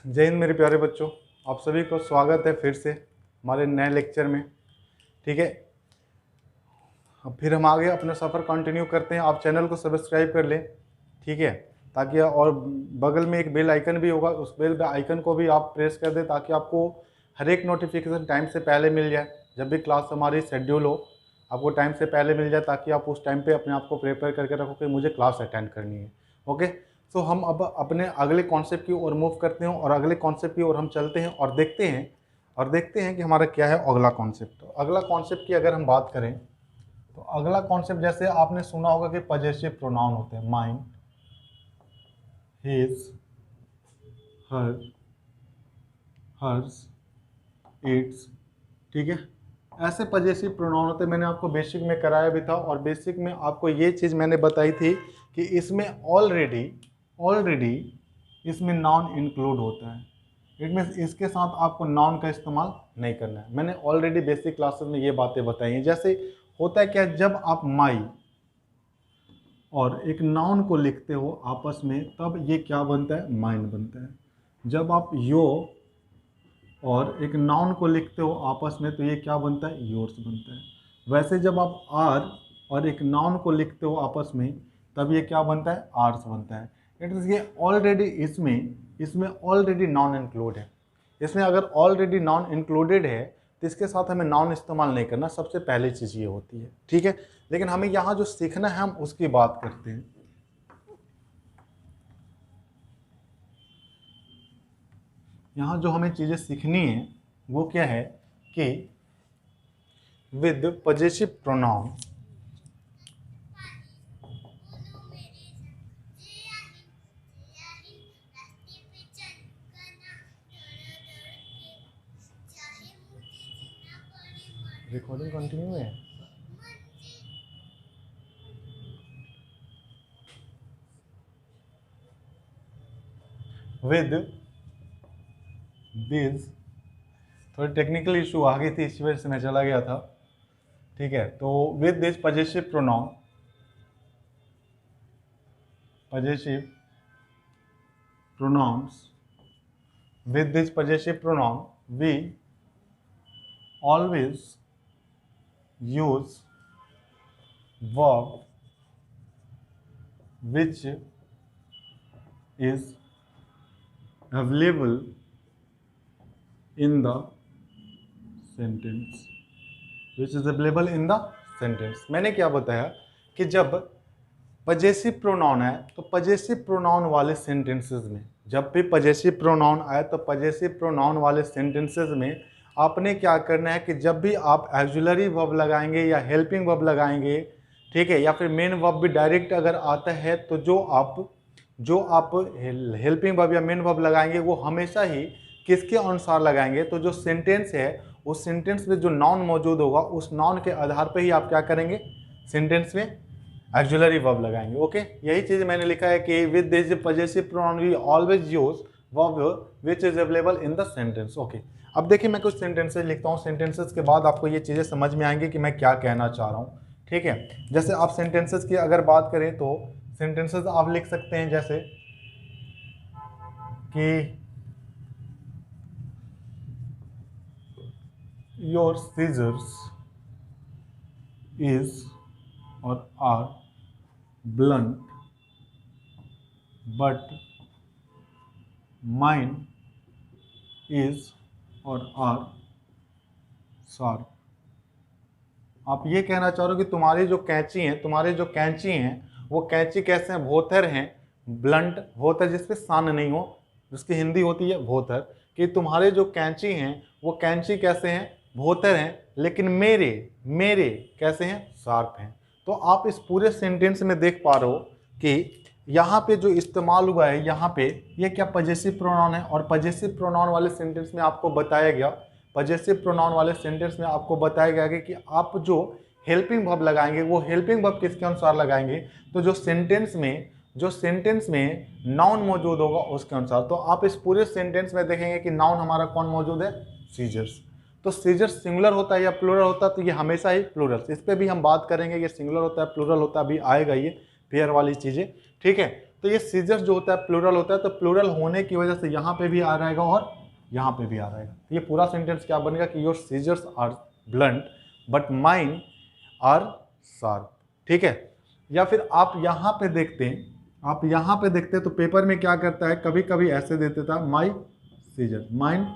जय हिंद मेरे प्यारे बच्चों, आप सभी को स्वागत है फिर से हमारे नए लेक्चर में। ठीक है, अब फिर हम आगे अपना सफ़र कंटिन्यू करते हैं। आप चैनल को सब्सक्राइब कर लें, ठीक है, ताकि और बगल में एक बेल आइकन भी होगा, उस बेल आइकन को भी आप प्रेस कर दें ताकि आपको हर एक नोटिफिकेशन टाइम से पहले मिल जाए। जब भी क्लास हमारी शेड्यूल हो आपको टाइम से पहले मिल जाए, ताकि आप उस टाइम पे अपने आप को प्रिपेयर करके रखो कि मुझे क्लास अटेंड करनी है। ओके, तो हम अब अपने अगले कॉन्सेप्ट की ओर मूव करते हैं और अगले कॉन्सेप्ट की ओर हम चलते हैं और देखते हैं कि हमारा क्या है अगला कॉन्सेप्ट। तो अगला कॉन्सेप्ट की अगर हम बात करें तो अगला कॉन्सेप्ट, जैसे आपने सुना होगा कि पजेसिव प्रोनाउन होते हैं, mine, his, her, hers, its. ठीक है, ऐसे पजेसिव प्रोनाउन होते हैं। मैंने आपको बेसिक में कराया भी था और बेसिक में आपको ये चीज़ मैंने बताई थी कि इसमें ऑलरेडी इसमें नाउन इंक्लूड होता है। इट मीन्स इसके साथ आपको नाउन का इस्तेमाल नहीं करना है। मैंने ऑलरेडी बेसिक क्लासेस में ये बातें बताई हैं। जैसे होता है क्या, जब आप माई और एक नाउन को लिखते हो आपस में, तब ये क्या बनता है, माइन बनता है। जब आप यो और एक नाउन को लिखते हो आपस में तो ये क्या बनता है, योर्स बनता है। वैसे जब आप आर और एक नाउन को लिखते हो आपस में तब ये क्या बनता है, आर्स बनता है। इट मीन्स ये ऑलरेडी इसमें ऑलरेडी नाउन इंक्लूड है। इसमें अगर ऑलरेडी नाउन इंक्लूडेड है तो इसके साथ हमें नाउन इस्तेमाल नहीं करना, सबसे पहली चीज़ ये होती है। ठीक है, लेकिन हमें यहाँ जो सीखना है हम उसकी बात करते हैं। यहाँ जो हमें चीज़ें सीखनी है वो क्या है कि with possessive pronoun recording continue है। विद दिस, थोड़ी टेक्निकल इशू आ गई थी, इसी वजह से मैं चला गया था। ठीक है, तो with this possessive pronoun with this possessive pronoun we always use verb which is available in the sentence। मैंने क्या बताया कि जब पजेसिव प्रोनाउन है तो पजेसिव प्रोनाउन वाले सेंटेंसेस में, जब भी पजेसिव प्रोनाउन आए तो पजेसिव प्रोनाउन वाले सेंटेंसेस में आपने क्या करना है कि जब भी आप ऑक्सिलरी वर्ब लगाएंगे या हेल्पिंग वर्ब लगाएंगे, ठीक है, या फिर मेन वर्ब भी डायरेक्ट अगर आता है तो जो आप हेल्पिंग वर्ब या मेन वर्ब लगाएंगे वो हमेशा ही किसके अनुसार लगाएंगे, तो जो सेंटेंस है उस सेंटेंस में जो नाउन मौजूद होगा उस नाउन के आधार पर ही आप क्या करेंगे, सेंटेंस में ऑक्सिलरी वर्ब लगाएंगे। ओके, यही चीज़ मैंने लिखा है कि with this possessive pronoun we always use verb which is available in the sentence. Okay, अब देखिए मैं कुछ सेंटेंसेस लिखता हूँ, सेंटेंसेस के बाद आपको ये चीज़ें समझ में आएंगी कि मैं क्या कहना चाह रहा हूँ। ठीक है, जैसे आप सेंटेंसेस की अगर बात करें तो सेंटेंसेस आप लिख सकते हैं जैसे कि योर सीजर्स इज और are blunt but mine is और are sharp। आप ये कहना चाह रहे हो कि तुम्हारी जो कैंची हैं वो कैंची कैसे हैं, भोथर हैं, ब्लंट, भोथर जिसपे शान नहीं हो, जिसकी हिंदी होती है भोथर, कि तुम्हारे जो कैंची हैं वो कैंची कैसे हैं, भोथर हैं, लेकिन मेरे कैसे हैं, शार्प हैं। तो आप इस पूरे सेंटेंस में देख पा रहे हो कि यहाँ पे जो इस्तेमाल हुआ है, यहाँ पे ये क्या पजेसिव प्रोनाउन है। और पजेसिव प्रोनाउन वाले सेंटेंस में आपको बताया गया, कि आप जो हेल्पिंग वर्ब लगाएंगे वो हेल्पिंग वर्ब किसके अनुसार लगाएंगे, तो जो सेंटेंस में नाउन मौजूद होगा उसके अनुसार। तो आप इस पूरे सेंटेंस में देखेंगे कि नाउन हमारा कौन मौजूद है, सीजर्स। तो सीजर्स सिंगुलर होता है या प्लूरल होता है, तो ये हमेशा ही प्लूरल। इस पर भी हम बात करेंगे, ये सिंगुलर होता है प्लूरल होता है, अभी आएगा ये पेयर वाली चीज़ें। ठीक है, तो ये सीजर्स जो होता है प्लूरल होता है, तो प्लूरल होने की वजह से यहाँ पे भी आ रहेगा और यहाँ पे भी आ रहेगा। तो ये पूरा सेंटेंस क्या बनेगा कि your scissors are blunt but mine are sharp. ठीक है, या फिर आप यहाँ पे देखते हैं, आप यहाँ पे देखते हैं तो पेपर में क्या करता है, कभी कभी ऐसे देते था माई सीजर, माइन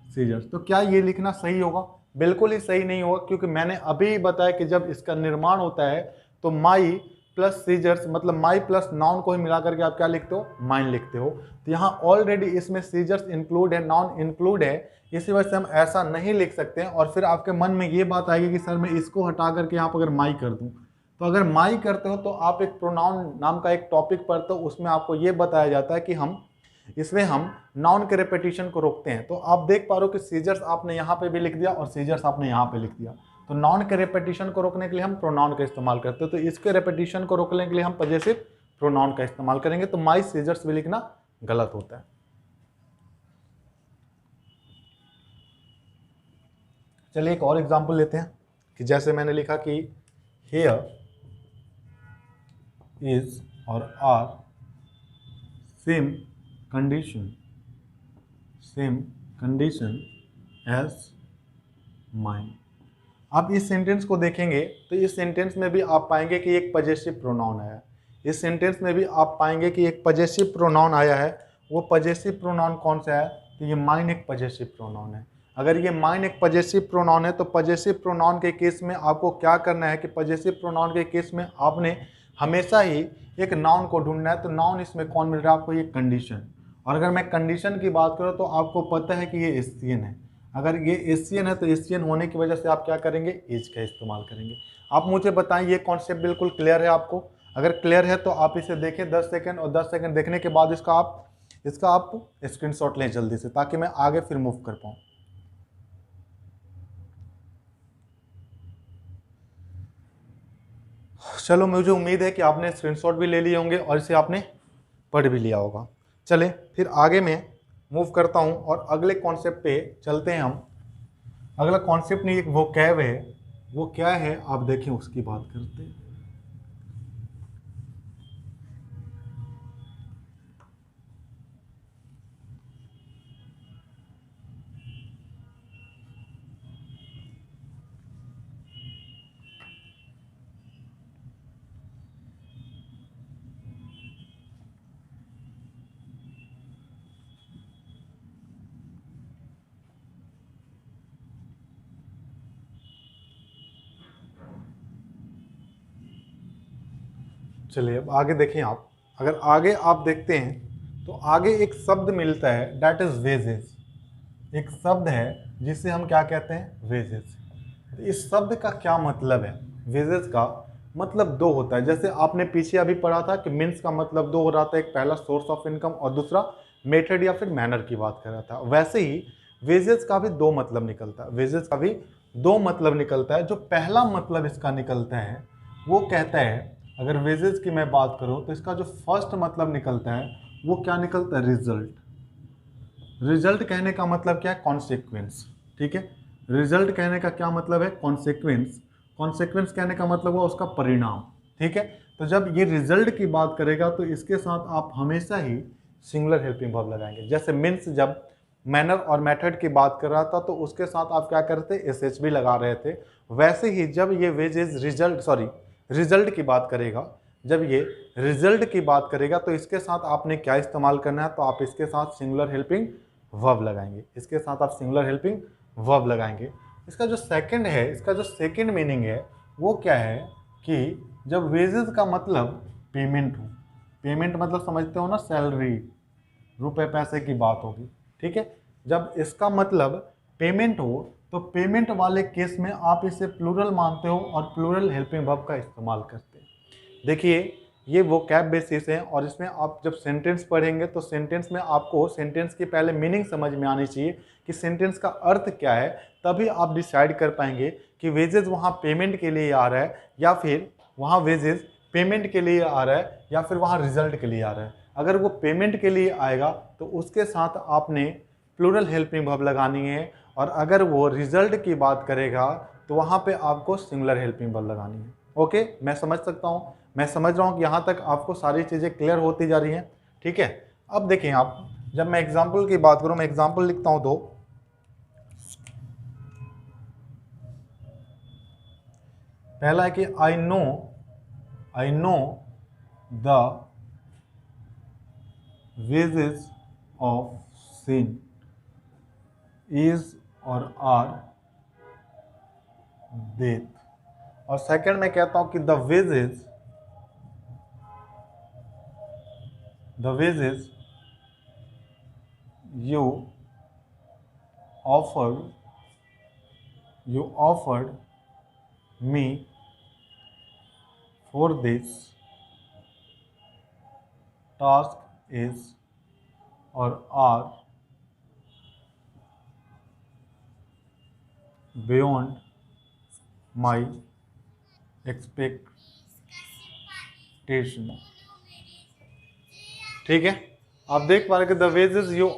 सीजर्स। तो क्या ये लिखना सही होगा? बिल्कुल ही सही नहीं होगा, क्योंकि मैंने अभी बताया कि जब इसका निर्माण होता है तो माई प्लस सीजर्स मतलब माई प्लस नाउन को ही मिला करके आप क्या लिखते हो, माइन लिखते हो। तो यहाँ ऑलरेडी इसमें सीजर्स इंक्लूड है, नाउन इंक्लूड है, इसी वजह से हम ऐसा नहीं लिख सकते हैं। और फिर आपके मन में ये बात आएगी कि सर मैं इसको हटा करके यहाँ पर अगर माई कर दूँ, तो अगर माई करते हो तो आप एक प्रोनाउन नाम का एक टॉपिक पढ़ते हो, उसमें आपको ये बताया जाता है कि हम इसमें हम नाउन के रेपिटेशन को रोकते हैं। तो आप देख पा रहे हो कि सीजर्स आपने यहाँ पे भी लिख दिया और सीजर्स आपने यहाँ पे लिख दिया। तो नाउन के रेपिटेशन को रोकने के लिए हम प्रोनाउन का इस्तेमाल करते हैं, तो इसके रेपिटेशन को रोकने के लिए हम पजेसिव प्रोनाउन का इस्तेमाल करेंगे। तो माई सीजर्स भी लिखना गलत होता है। चलिए एक और एग्जांपल लेते हैं कि जैसे मैंने लिखा कि हियर इज और are same condition as mine. आप इस सेंटेंस को देखेंगे तो इस सेंटेंस में भी आप पाएंगे कि एक पजेसिव प्रोनाउन आया है। इस सेंटेंस में भी आप पाएंगे कि एक पजेसिव प्रोनाउन आया है। वो पजेसिव प्रोनाउन कौन सा है? तो ये माइन एक पजेसिव प्रोनाउन है। अगर ये माइन एक पजेसिव प्रोनाउन है तो पजेसिव प्रोनाउन के केस में आपको क्या करना है कि पजेसिव प्रोनाउन के केस में आपने हमेशा ही एक नाउन को ढूंढना है। तो नाउन इसमें कौन मिल रहा है आपको? ये कंडीशन। और अगर मैं कंडीशन की बात करूँ तो आपको पता है कि ये एशियन है। अगर ये एशियन है तो एशियन होने की वजह से आप क्या करेंगे? इज का इस्तेमाल करेंगे। आप मुझे बताएं ये कॉन्सेप्ट बिल्कुल क्लियर है आपको? अगर क्लियर है तो आप इसे देखें 10 सेकंड, और 10 सेकंड देखने के बाद इसका आप स्क्रीनशॉट लें जल्दी से, ताकि मैं आगे फिर मूव कर पाऊँ। चलो, मुझे उम्मीद है कि आपने स्क्रीनशॉट भी ले लिए होंगे और इसे आपने पढ़ भी लिया होगा। चले फिर आगे मैं मूव करता हूं और अगले कॉन्सेप्ट पे चलते हैं हम। अगला कॉन्सेप्ट नहीं, एक वोकैब है। वो क्या है आप देखें, उसकी बात करते हैं। चलिए अब आगे देखें आप। अगर आगे आप देखते हैं तो आगे एक शब्द मिलता है, दैट इज वेजेस। एक शब्द है जिसे हम क्या कहते हैं? वेजेस। तो इस शब्द का क्या मतलब है? वेजेस का मतलब दो होता है। जैसे आपने पीछे अभी पढ़ा था कि मीन्स का मतलब दो हो रहा था, एक पहला सोर्स ऑफ इनकम और दूसरा मेथड या फिर मैनर की बात कर रहा था। वैसे ही वेजेस का भी दो मतलब निकलता है। वेजेस का भी दो मतलब निकलता है। जो पहला मतलब इसका निकलता है वो कहता है, अगर वेजेस की मैं बात करूं तो इसका जो फर्स्ट मतलब निकलता है वो क्या निकलता है? रिजल्ट। रिजल्ट कहने का मतलब क्या है? कॉन्सिक्वेंस। ठीक है, रिजल्ट कहने का क्या मतलब है? कॉन्सिक्वेंस। कॉन्सिक्वेंस कहने का मतलब हुआ उसका परिणाम। ठीक है, तो जब ये रिजल्ट की बात करेगा तो इसके साथ आप हमेशा ही सिंगुलर हेल्पिंग वर्ब लगाएंगे। जैसे मीन्स जब मैनर और मेथड की बात कर रहा था तो उसके साथ आप क्या करते? एस भी लगा रहे थे। वैसे ही जब ये वेजेस रिजल्ट की बात करेगा, जब ये रिजल्ट की बात करेगा तो इसके साथ आपने क्या इस्तेमाल करना है? तो आप इसके साथ सिंगुलर हेल्पिंग वर्ब लगाएंगे। इसके साथ आप सिंगुलर हेल्पिंग वर्ब लगाएंगे। इसका जो सेकंड है, इसका जो सेकंड मीनिंग है वो क्या है कि जब वेजेस का मतलब पेमेंट हो, पेमेंट मतलब समझते हो ना, सैलरी, रुपए पैसे की बात होगी। ठीक है, जब इसका मतलब पेमेंट हो तो पेमेंट वाले केस में आप इसे प्लूरल मानते हो और प्लूरल हेल्पिंग वर्ब का इस्तेमाल करते हैं। देखिए ये वोकैब बेसिस है और इसमें आप जब सेंटेंस पढ़ेंगे तो सेंटेंस में आपको सेंटेंस की पहले मीनिंग समझ में आनी चाहिए कि सेंटेंस का अर्थ क्या है, तभी आप डिसाइड कर पाएंगे कि वेजेस वहाँ पेमेंट के लिए आ रहा है या फिर वहाँ वेजेस पेमेंट के लिए आ रहा है या फिर वहाँ रिजल्ट के लिए आ रहा है। अगर वो पेमेंट के लिए आएगा तो उसके साथ आपने प्लूरल हेल्पिंग वर्ब लगानी है, और अगर वो रिजल्ट की बात करेगा तो वहाँ पे आपको सिंगुलर हेल्पिंग वर्ब लगानी है। ओके, मैं समझ सकता हूँ, मैं समझ रहा हूँ कि यहाँ तक आपको सारी चीज़ें क्लियर होती जा रही हैं। ठीक है, अब देखें आप, जब मैं एग्जाम्पल की बात करूँ, मैं एग्जाम्पल लिखता हूँ। तो पहला है कि I know the wages of sin is और आर डेथ। और सेकंड में कहता हूं कि the wages you offered me for this task is और आर बियॉन्ड माई एक्सपेक्टेशन। ठीक है, आप देख पा रहे कि the wages you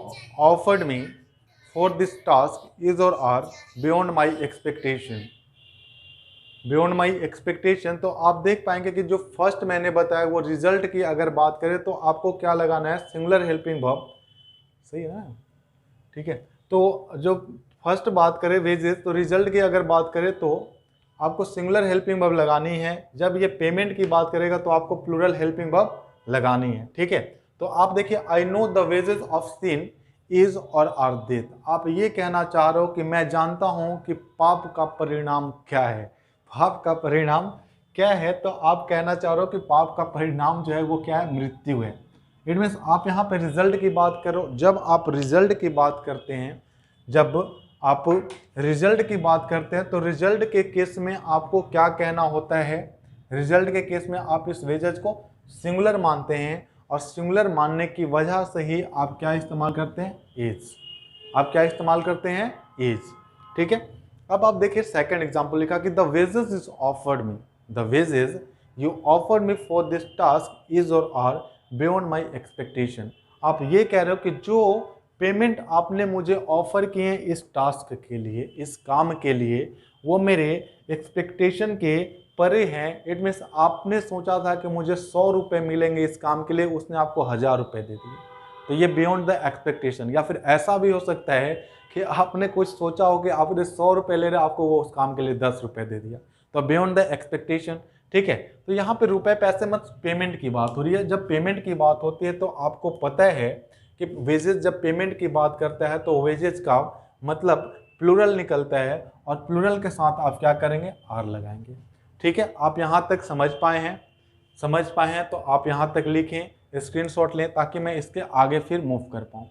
offered me for this task is और are beyond my expectation. Beyond my expectation, तो आप देख पाएंगे कि जो फर्स्ट मैंने बताया वो रिजल्ट की अगर बात करें तो आपको क्या लगाना है, सिंगुलर हेल्पिंग वर्ब। सही है ना? ठीक है, तो जो फर्स्ट बात करें वेजेस, तो रिजल्ट की अगर बात करें तो आपको सिंगुलर हेल्पिंग वर्ब लगानी है। जब ये पेमेंट की बात करेगा तो आपको प्लूरल हेल्पिंग वर्ब लगानी है। ठीक है, तो आप देखिए, I know the wages of sin is और आर डेथ। आप ये कहना चाह रहे हो कि मैं जानता हूं कि पाप का परिणाम क्या है। पाप का परिणाम क्या है? तो आप कहना चाह रहे हो कि पाप का परिणाम जो है वो क्या है? मृत्यु है। इट मीन्स आप यहाँ पे रिजल्ट की बात करो। जब आप रिजल्ट की बात करते हैं, जब आप रिजल्ट की बात करते हैं तो रिजल्ट के केस में आपको क्या कहना होता है? रिजल्ट के केस में आप इस वेजेस को सिंगुलर मानते हैं, और सिंगुलर मानने की वजह से ही आप क्या इस्तेमाल करते हैं? इज। आप क्या इस्तेमाल करते हैं? इज। ठीक है, अब आप देखिए सेकंड एग्जांपल लिखा कि the wages is offered me, the wages you offered me for this task is और आर बियॉन्ड माई एक्सपेक्टेशन। आप ये कह रहे हो कि जो पेमेंट आपने मुझे ऑफर किए इस टास्क के लिए, इस काम के लिए, वो मेरे एक्सपेक्टेशन के परे हैं। इट मीन्स आपने सोचा था कि मुझे 100 रुपये मिलेंगे इस काम के लिए, उसने आपको 1000 रुपये दे दिए। तो ये बियॉन्ड द एक्सपेक्टेशन। या फिर ऐसा भी हो सकता है कि आपने कुछ सोचा हो कि आपने 100 रुपये ले रहे, आपको वो उस काम के लिए 10 रुपये दे दिया, तो बियॉन्ड द एक्सपेक्टेशन। ठीक है, तो यहाँ पे रुपए पैसे मत, पेमेंट की बात हो रही है। जब पेमेंट की बात होती है तो आपको पता है कि वेजेस जब पेमेंट की बात करता है तो वेजेस का मतलब प्लूरल निकलता है, और प्लूरल के साथ आप क्या करेंगे? आर लगाएंगे। ठीक है, आप यहाँ तक समझ पाए हैं? समझ पाए हैं तो आप यहाँ तक लिखें, स्क्रीनशॉट लें, ताकि मैं इसके आगे फिर मूव कर पाऊँ।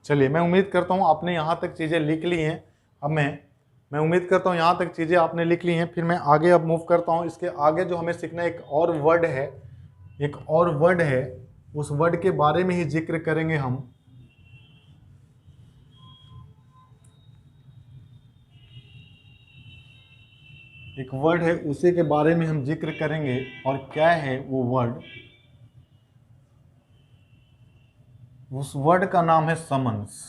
चलिए, मैं उम्मीद करता हूँ आपने यहाँ तक चीज़ें लिख ली हैं। अब मैं उम्मीद करता हूँ यहाँ तक चीज़ें आपने लिख ली हैं। फिर मैं आगे अब मूव करता हूँ। इसके आगे जो हमें सीखना है, एक और वर्ड है, एक और वर्ड है, उस वर्ड के बारे में ही जिक्र करेंगे हम। एक वर्ड है, उसी के बारे में हम जिक्र करेंगे। और क्या है वो वर्ड? उस वर्ड का नाम है समन्स।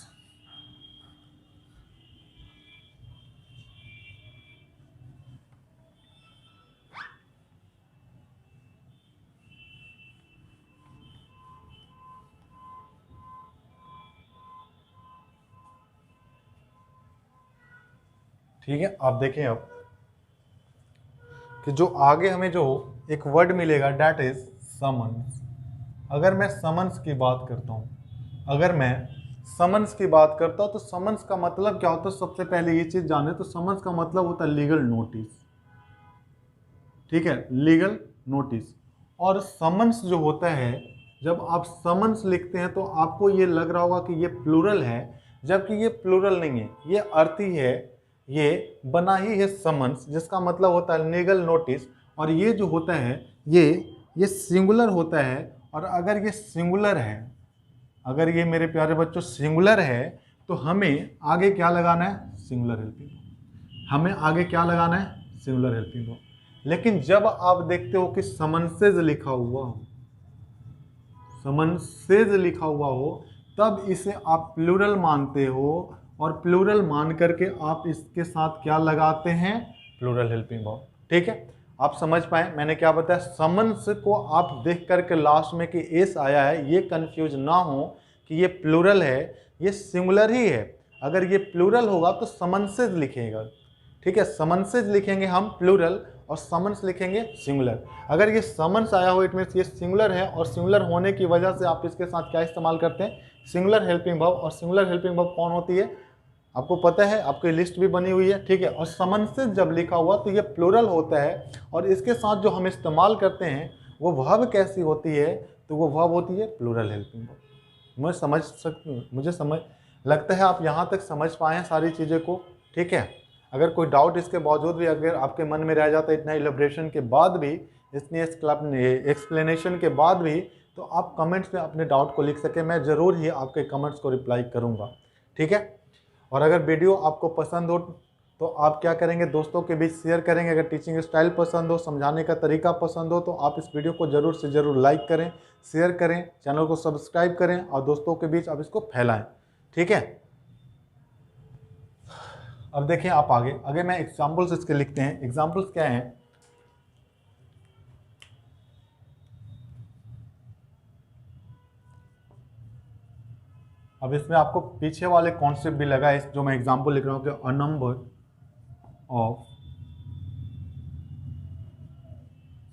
ठीक है, आप देखें अब कि जो आगे हमें जो एक वर्ड मिलेगा, डैट इज समन्स। अगर मैं समन्स की बात करता हूँ, अगर मैं समन्स की बात करता हूँ तो समन्स का मतलब क्या होता है? सबसे पहले ये चीज़ जाने, तो समन्स का मतलब होता है लीगल नोटिस। ठीक है, लीगल नोटिस। और समन्स जो होता है, जब आप समन्स लिखते हैं तो आपको ये लग रहा होगा कि ये प्लूरल है, जबकि ये प्लूरल नहीं है, ये अर्थी है, ये बना ही है समन्स, जिसका मतलब होता है लीगल नोटिस। और ये जो होता है ये सिंगुलर होता है। और अगर ये सिंगुलर है, अगर ये मेरे प्यारे बच्चों सिंगुलर है, तो हमें आगे क्या लगाना है? Singular helping verb. हमें आगे क्या लगाना है? Singular helping verb. लेकिन जब आप देखते हो कि समन्सेज लिखा हुआ हो, समन्सेज लिखा हुआ हो, तब इसे आप प्लूरल मानते हो, और प्लूरल मान करके आप इसके साथ क्या लगाते हैं, प्लूरल हेल्पिंग वर्ब। ठीक है, आप समझ पाए मैंने क्या बताया। समन्स को आप देख करके लास्ट में कि एस आया है, ये कंफ्यूज ना हो कि ये प्लूरल है, ये सिंगुलर ही है। अगर ये प्लूरल होगा तो समन्सेज लिखेगा। ठीक है, समन्सेज लिखेंगे हम प्लूरल, और समन्स लिखेंगे सिंगुलर। अगर ये समन्स आया हो इट मीन्स ये सिंगुलर है, और सिंगुलर होने की वजह से आप इसके साथ क्या इस्तेमाल करते हैं, सिंगुलर हेल्पिंग वर्ब। और सिंगुलर हेल्पिंग वर्ब कौन होती है, आपको पता है, आपकी लिस्ट भी बनी हुई है। ठीक है, और समन्सेज जब लिखा हुआ तो ये प्लूरल होता है, और इसके साथ जो हम इस्तेमाल करते हैं वो वर्ब कैसी होती है, तो वो वर्ब होती है प्लूरल हेल्पिंग वर्ब। मुझे समझ लगता है आप यहाँ तक समझ पाए हैं सारी चीज़ें को। ठीक है, अगर कोई डाउट इसके बावजूद भी अगर आपके मन में रह जाता है इतना इलेब्रेशन के बाद भी, इतनी एक्सप्लेनेशन के बाद भी, तो आप कमेंट्स में अपने डाउट को लिख सके, मैं ज़रूर ही आपके कमेंट्स को रिप्लाई करूँगा। ठीक है, और अगर वीडियो आपको पसंद हो तो आप क्या करेंगे, दोस्तों के बीच शेयर करेंगे। अगर टीचिंग स्टाइल पसंद हो, समझाने का तरीका पसंद हो, तो आप इस वीडियो को ज़रूर से ज़रूर लाइक करें, शेयर करें, चैनल को सब्सक्राइब करें, और दोस्तों के बीच आप इसको फैलाएं। ठीक है, अब देखें आप आगे मैं एग्जाम्पल्स इसके लिखते हैं। एग्जाम्पल्स क्या हैं, अब इसमें आपको पीछे वाले कॉन्सेप्ट भी लगा है जो मैं एग्जाम्पल लिख रहा हूँ कि a number of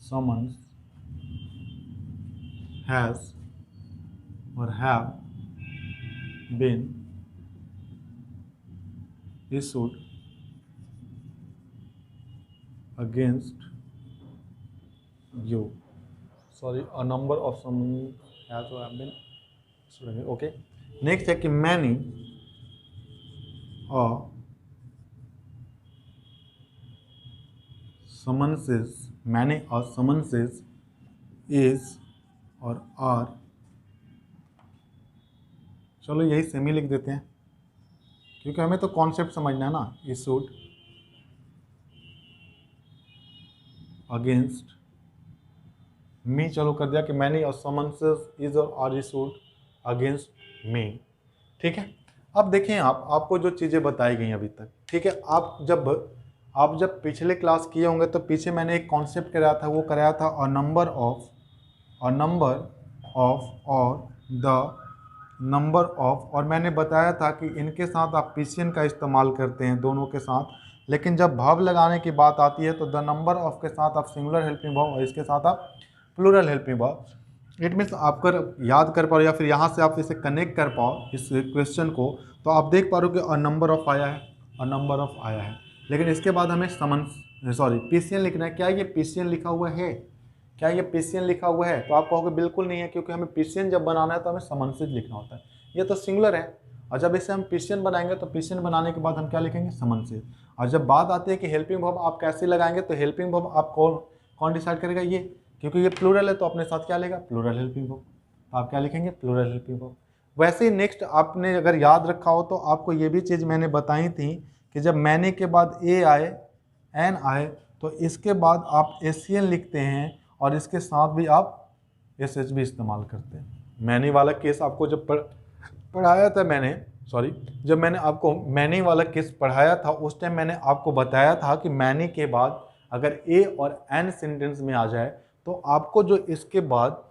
summons has और have been issued against you. Sorry, a number of summons has or have been issued. Okay. Next है कि many summonses is और are, चलो यही सेमी लिख देते हैं क्योंकि हमें तो कॉन्सेप्ट समझना है ना। issued अगेंस्ट मी, चलो कर दिया कि मैनी और समन्सेस इज और आर issued अगेंस्ट मी। ठीक है, अब देखें आपको जो चीज़ें बताई गई अभी तक, ठीक है, आप जब पिछले क्लास किए होंगे तो पीछे मैंने एक कॉन्सेप्ट कराया था, वो कराया था अ नंबर ऑफ और द नंबर ऑफ, और मैंने बताया था कि इनके साथ आप पीसीएन का इस्तेमाल करते हैं दोनों के साथ, लेकिन जब भाव लगाने की बात आती है तो द नंबर ऑफ के साथ आप सिंगुलर हेल्पिंग वर्ब और इसके साथ आप plural helping verb. It means आप याद कर पाओ या फिर यहाँ से आप इसे कनेक्ट कर पाओ इस क्वेश्चन को, तो आप देख पा रहे हो कि अ नंबर ऑफ आया है, अ नंबर ऑफ आया है, लेकिन इसके बाद हमें पीसीएन लिखना है। क्या ये पीसीएन लिखा हुआ है, क्या ये पीसीएन लिखा हुआ है, तो आप कहोगे बिल्कुल नहीं है, क्योंकि हमें पीसीएन जब बनाना है तो हमें समन्सिज लिखना होता है। ये तो सिंगुलर है, और जब इसे हम पीसीएन बनाएंगे तो पीसीएन बनाने के बाद हम क्या लिखेंगे, समन्सिज। और जब बात आती है कि हेल्पिंग वर्ब आप कैसे लगाएंगे, तो हेल्पिंग वर्ब आप कौन डिसाइड करेगा, ये, क्योंकि ये प्लूरल है तो अपने साथ क्या लेगा, प्लूरल हेल्पिंग वर्ब। तो आप क्या लिखेंगे, प्लूरल हेल्पिंग वर्ब। वैसे ही नेक्स्ट आपने अगर याद रखा हो तो आपको ये भी चीज़ मैंने बताई थी कि जब मैंने के बाद ए आए, एन आए, तो इसके बाद आप एसियन लिखते हैं, और इसके साथ भी आप एस एच भी इस्तेमाल करते हैं। मैनी वाला केस आपको जब पढ़ाया था मैंने, जब मैंने आपको मैनी वाला केस पढ़ाया था उस टाइम मैंने आपको बताया था कि मैनी के बाद अगर ए और एन सेंटेंस में आ जाए तो आपको जो इसके बाद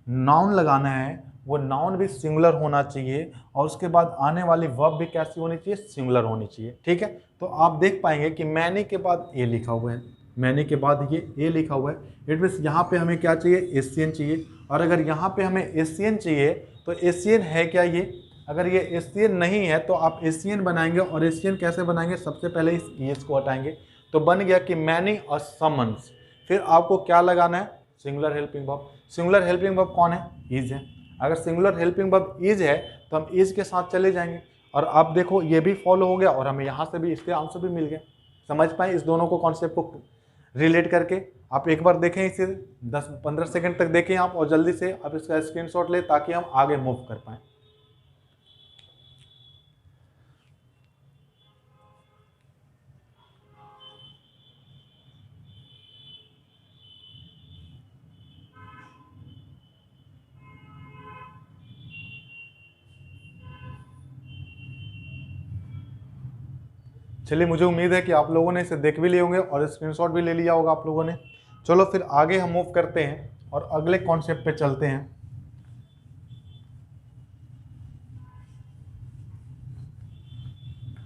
नाउन लगाना है वो नाउन भी सिंगुलर होना चाहिए, और उसके बाद आने वाली वर्ब भी कैसी होनी चाहिए, सिंगुलर होनी चाहिए। ठीक है, तो आप देख पाएंगे कि मैनी के बाद ए लिखा हुआ है, मैनी के बाद ये ए लिखा हुआ है, इट मीन्स यहाँ पे हमें क्या चाहिए, एशियन चाहिए। और अगर यहाँ पे हमें एशियन चाहिए तो एशियन है क्या ये, अगर ये एशियन नहीं है तो आप एशियन बनाएंगे, और एशियन कैसे बनाएंगे, सबसे पहले इस ईएस को हटाएंगे, तो बन गया कि मैनी और समन्स। फिर आपको क्या लगाना है, singular helping verb. Singular helping verb कौन है, इज है। अगर सिंगुलर हेल्पिंग वर्ब इज है तो हम इज के साथ चले जाएंगे, और आप देखो ये भी फॉलो हो गया और हमें यहाँ से भी इसके आंसर भी मिल गया। समझ पाए इस दोनों को कॉन्सेप्ट को रिलेट करके। आप एक बार देखें इसे 10-15 सेकंड तक देखें आप, और जल्दी से आप इसका स्क्रीनशॉट ले ताकि हम आगे मूव कर पाएं। चलिए, मुझे उम्मीद है कि आप लोगों ने इसे देख भी लिए होंगे और स्क्रीनशॉट भी ले लिया होगा आप लोगों ने। चलो फिर आगे हम मूव करते हैं और अगले कॉन्सेप्ट पे चलते हैं।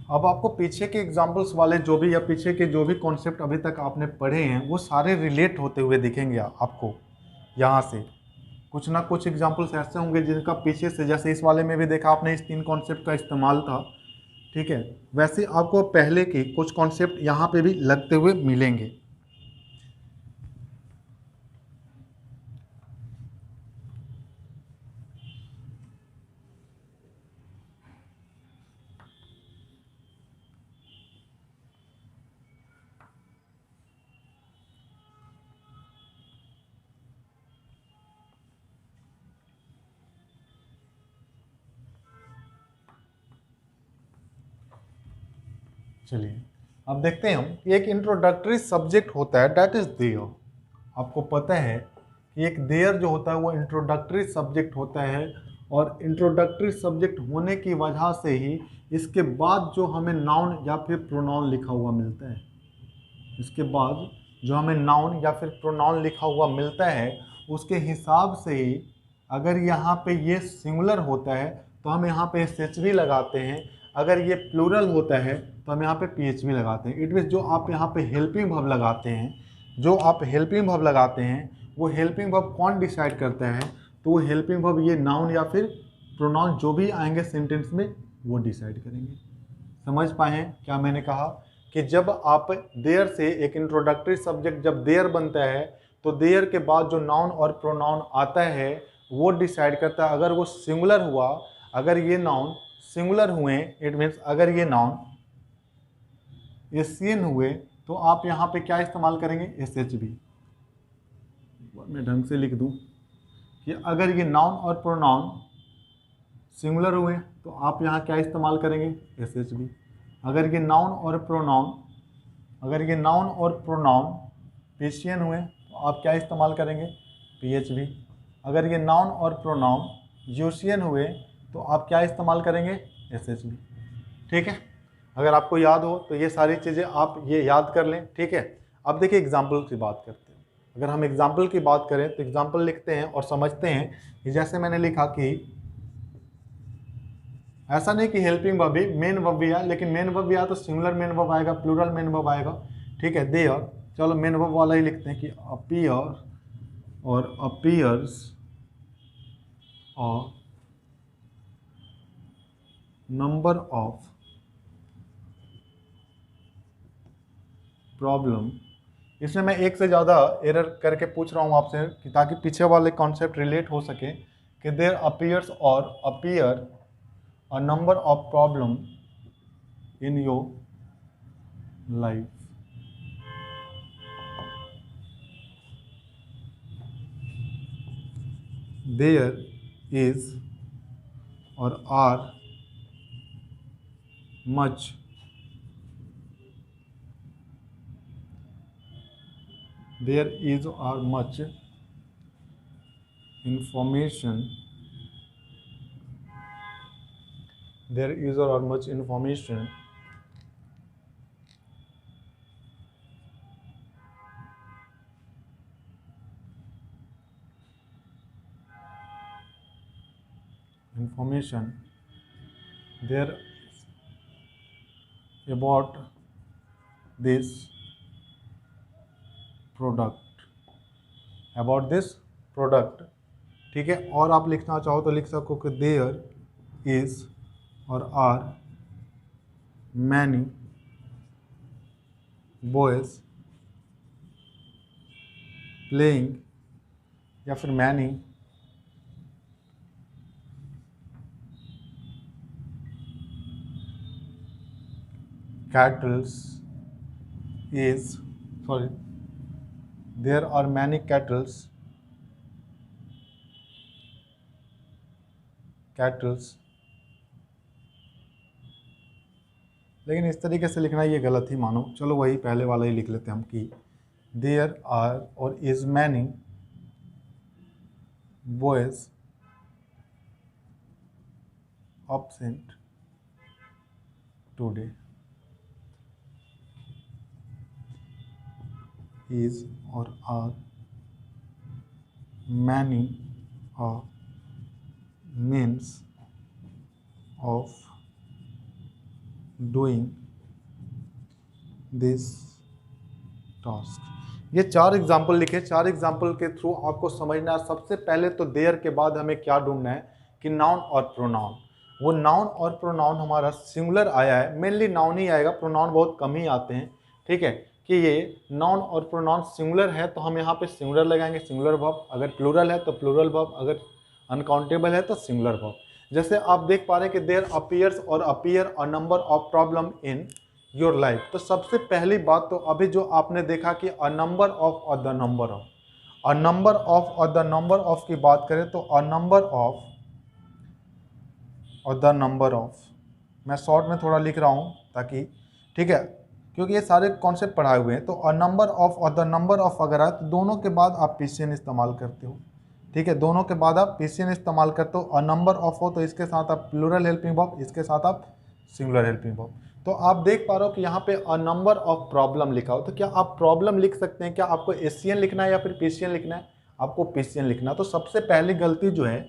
अब आपको पीछे के एग्जाम्पल्स वाले जो भी या पीछे के जो भी कॉन्सेप्ट अभी तक आपने पढ़े हैं वो सारे रिलेट होते हुए दिखेंगे आपको। यहाँ से कुछ ना कुछ एग्जाम्पल्स ऐसे होंगे जिनका पीछे से, जैसे इस वाले में भी देखा आपने, इस 3 कॉन्सेप्ट का इस्तेमाल था, ठीक है। वैसे आपको पहले के कुछ कॉन्सेप्ट यहाँ पे भी लगते हुए मिलेंगे। चलिए अब देखते हैं हम कि एक इंट्रोडक्टरी सब्जेक्ट होता है, दैट इज देयर। आपको पता है कि एक देयर जो होता है वो इंट्रोडक्टरी सब्जेक्ट होता है, और इंट्रोडक्टरी सब्जेक्ट होने की वजह से ही इसके बाद जो हमें नाउन या फिर प्रोनाउन लिखा हुआ मिलता है, इसके बाद जो हमें नाउन या फिर प्रोनाउन लिखा हुआ मिलता है उसके हिसाब से ही अगर यहाँ पे ये सिंगुलर होता है तो हम यहाँ पे एच भी लगाते हैं, अगर ये प्लूरल होता है तो हम यहाँ पे पीएच भी लगाते हैं। इट मीन्स जो आप यहाँ पे हेल्पिंग वर्ब लगाते हैं, जो आप हेल्पिंग वर्ब लगाते हैं, वो हेल्पिंग वर्ब कौन डिसाइड करता है? तो वो हेल्पिंग वर्ब ये नाउन या फिर प्रोनाउन जो भी आएंगे सेंटेंस में वो डिसाइड करेंगे। समझ पाए हैं क्या मैंने कहा? कि जब आप देयर से एक इंट्रोडक्टरी सब्जेक्ट जब देयर बनता है तो देयर के बाद जो नाउन और प्रोनाउन आता है वो डिसाइड करता है। अगर वो सिंगुलर हुआ, अगर ये नाउन सिंगुलर हुए, इट मीन्स अगर ये नाउन एशियन हुए तो आप यहाँ पे क्या इस्तेमाल करेंगे? S H B. मैं ढंग से लिख दूँ कि अगर ये नाउन और प्रोनाउन सिंगुलर हुए तो आप यहाँ क्या इस्तेमाल करेंगे? S H B. अगर ये नाउन और प्रोनाउन पेशियन हुए तो आप क्या इस्तेमाल करेंगे? P H B. अगर ये नाउन और प्रोनाउन यूशियन हुए तो आप क्या इस्तेमाल करेंगे? S H B. ठीक है, अगर आपको याद हो तो ये सारी चीज़ें आप ये याद कर लें। ठीक है, अब देखिए एग्जाम्पल की बात करते हैं। अगर हम एग्जाम्पल की बात करें तो एग्जाम्पल लिखते हैं और समझते हैं कि जैसे मैंने लिखा कि ऐसा नहीं कि हेल्पिंग वर्ब भी मेन वर्ब भी है, लेकिन मेन वर्ब भी आया तो सिंगुलर मेन वर्ब आएगा, प्लूरल मेन वर्ब आएगा। ठीक है, देयर, चलो मेन वर्ब वाला ही लिखते हैं कि अपीयर और अपीयर्स और नंबर ऑफ प्रॉब्लम। इसमें मैं एक से ज़्यादा एरर करके पूछ रहा हूँ आपसे कि ताकि पीछे वाले कॉन्सेप्ट रिलेट हो सके कि देयर अपीयर्स और appear a number of problem in your life. There is और are much there is or much information, there is or much information there about this product. ठीक है, और आप लिखना चाहो तो लिख सको कि देयर इज और आर मैनी बॉयज प्लेइंग, या फिर many cattles is, sorry, there are many cattles लेकिन इस तरीके से लिखना ये गलत ही मानो। चलो वही पहले वाला ही लिख लेते हैं हम कि देयर आर और is many boys absent today. is or are many means of doing this task. ये 4 एग्जाम्पल लिखे, 4 एग्जाम्पल के थ्रू आपको समझना है। सबसे पहले तो देयर के बाद हमें क्या ढूंढना है कि नाउन और प्रोनाउन। वो नाउन और प्रोनाउन हमारा सिंगुलर आया है, मेनली नाउन ही आएगा, प्रोनाउन बहुत कम ही आते हैं। ठीक है, कि ये नाउन और प्रोनाउन सिंगुलर है तो हम यहाँ पे सिंगुलर लगाएंगे, सिंगुलर वर्ब। अगर प्लूरल है तो प्लूरल वर्ब, अगर अनकाउंटेबल है तो सिंगुलर वर्ब। जैसे आप देख पा रहे हैं कि देयर अपीयर्स और appear a number of problem in your life. तो सबसे पहली बात तो अभी जो आपने देखा कि अ नंबर ऑफ और the number of, a number of और द नंबर ऑफ की बात करें तो अ नंबर ऑफ और द नंबर ऑफ, मैं शॉर्ट में थोड़ा लिख रहा हूँ ताकि, ठीक है, क्योंकि ये सारे कॉन्सेप्ट पढ़ाए हुए हैं। तो अ नंबर ऑफ और द नंबर ऑफ अगर आए तो दोनों के बाद आप पीसीएन इस्तेमाल करते हो। ठीक है, दोनों के बाद आप पीसीएन इस्तेमाल करते हो। अ नंबर ऑफ हो तो इसके साथ आप प्लूरल हेल्पिंग वर्ब, इसके साथ आप सिंगुलर हेल्पिंग वर्ब। तो आप देख पा रहे हो कि यहाँ पे अ नंबर ऑफ प्रॉब्लम लिखा हो, तो क्या आप प्रॉब्लम लिख सकते हैं? क्या आपको एसीएन लिखना है या फिर पीसीएन लिखना है? आपको पीसीएन लिखना है। तो सबसे पहली गलती जो है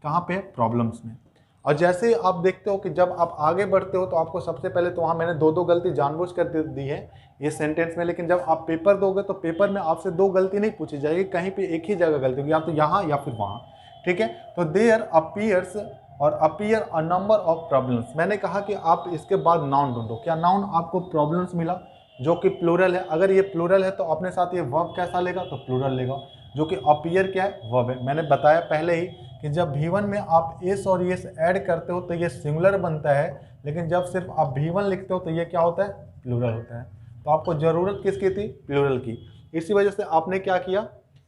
कहाँ पे है? प्रॉब्लम्स में। और जैसे ही आप देखते हो कि जब आप आगे बढ़ते हो तो आपको सबसे पहले तो वहाँ मैंने दो गलती जानबूझ कर दी है ये सेंटेंस में, लेकिन जब आप पेपर दोगे तो पेपर में आपसे 2 गलती नहीं पूछी जाएगी, कहीं पे एक ही जगह गलती होगी, या तो यहाँ या फिर वहाँ। ठीक है, तो देयर अपीयर्स और appear a number of problems. मैंने कहा कि आप इसके बाद नाउन ढूंढो। क्या नाउन आपको प्रॉब्लम्स मिला जो कि प्लूरल है? अगर ये प्लूरल है तो अपने साथ ये वर्ब कैसा लेगा? तो प्लूरल लेगा, जो कि अपीयर क्या है? वर्ब है। मैंने बताया पहले ही कि जब V1 में आप एस और यस ऐड करते हो तो ये सिंगुलर बनता है, लेकिन जब सिर्फ आप V1 लिखते हो तो ये क्या होता है? प्लूरल होता है। तो आपको जरूरत किसकी थी? प्लूरल की। इसी वजह से आपने क्या किया?